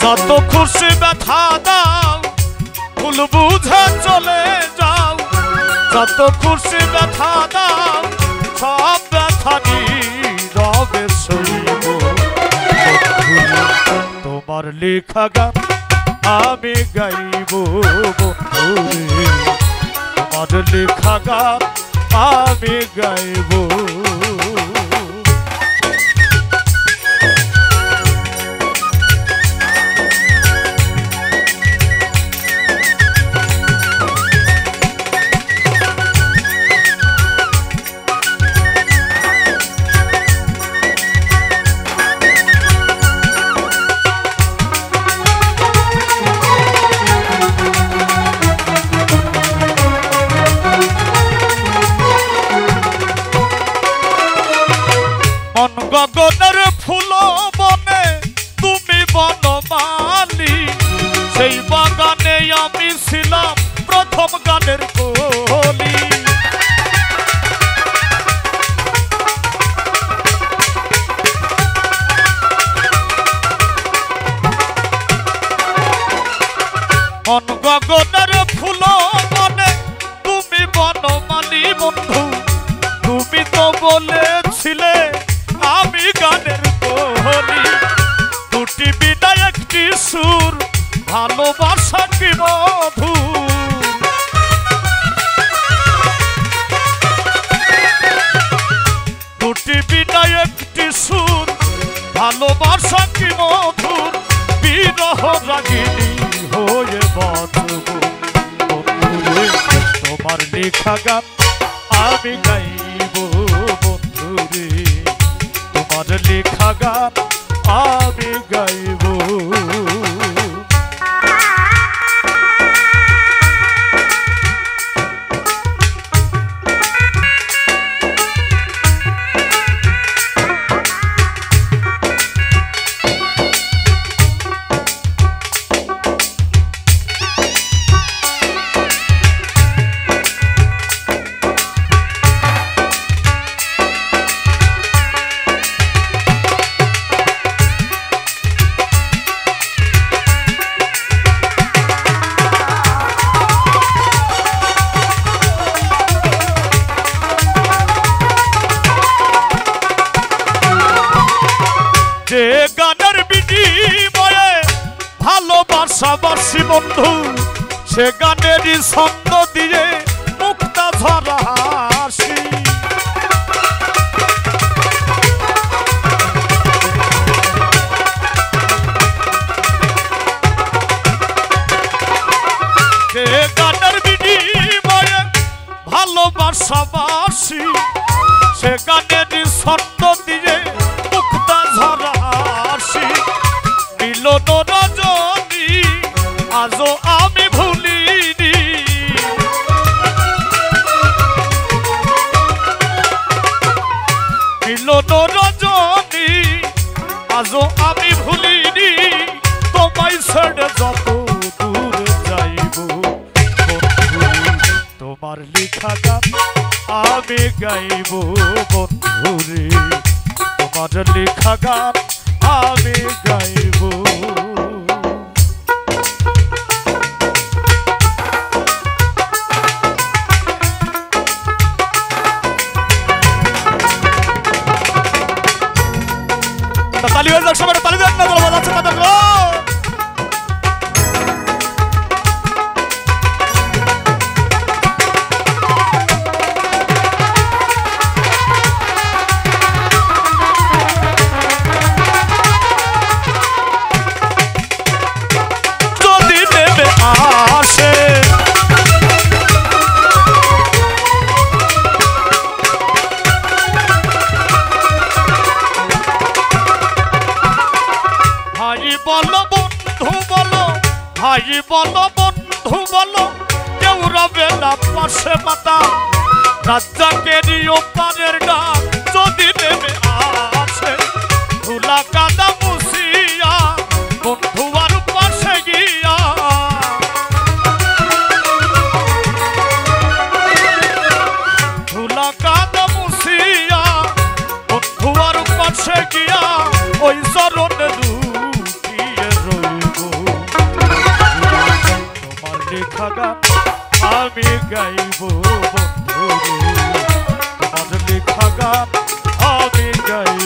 যত খুশি ব্যথা দাও ভুল বুঝে চলে যাও, যত খুশি ব্যথা দাও সব ব্যথা নীরবে সইব। তোমার লেখা গান আমি গাইব বন্ধুরে, তোমার লেখা গান আমি গাইব। গগনের ফুল বনে তুমি বনমালী, সেই বাগানে আমি ছিলাম প্রথম গানের কলি। মন গগনের ফুল বনে তুমি বনমালী বন্ধু, তুমি তো বলেছিলে আমি গানের কলি। দুটি বিনা একটি সুর ভালোবাসা কি মধু, দুটি বিনা একটি সুর ভালোবাসা কি মধুর, বিরহ রাগিনী হয়ে বাঁচব বন্ধুরে। তোমার লেখা গান আমি গাইব বন্ধুরে, তোমার লেখা গান আমি গাইব। যে গানের বিনিময়ে ভালোবাসাবাসী বন্ধু, সে গানেরই ছন্দ দিয়ে মুক্তা ঝরা হাসি। যে গানের বিনিময়ে ভালোবাসাবাসী, সে গানেরই ছন্দ দিয়ে মুক্তা ঝরা হাসি। মিলন রজনী আজও আমি ভুলিনি, মিলন রজনী আজও আমি ভুলিনি। তোমায় ছেড়ে যত দূর যাইব তোমার লেখা গান আমি গাইব বন্ধুরে, তোমার লেখা গান আমি গাইব। তালি হয়ে যাক, সবাই তালি দেন না, বাজাচ্ছে তাদের বলো বন্ধু বলো, ভাই বলো বন্ধু বলো, কেউ রবে না পাশে মাতা। রাজ্জাকেরই ওপারের ডাক যদি নেমে আসে, ধুলা কাদা মুছিয়া বন্ধু আর পাশে গিয়া। ধুলা কাদা মুছিয়া বন্ধু আর পাশে গিয়া, ওই চরণে লুকিয়ে রইব আমি গাইব বন্ধুরে তোমার লেখা গান আমি গাইব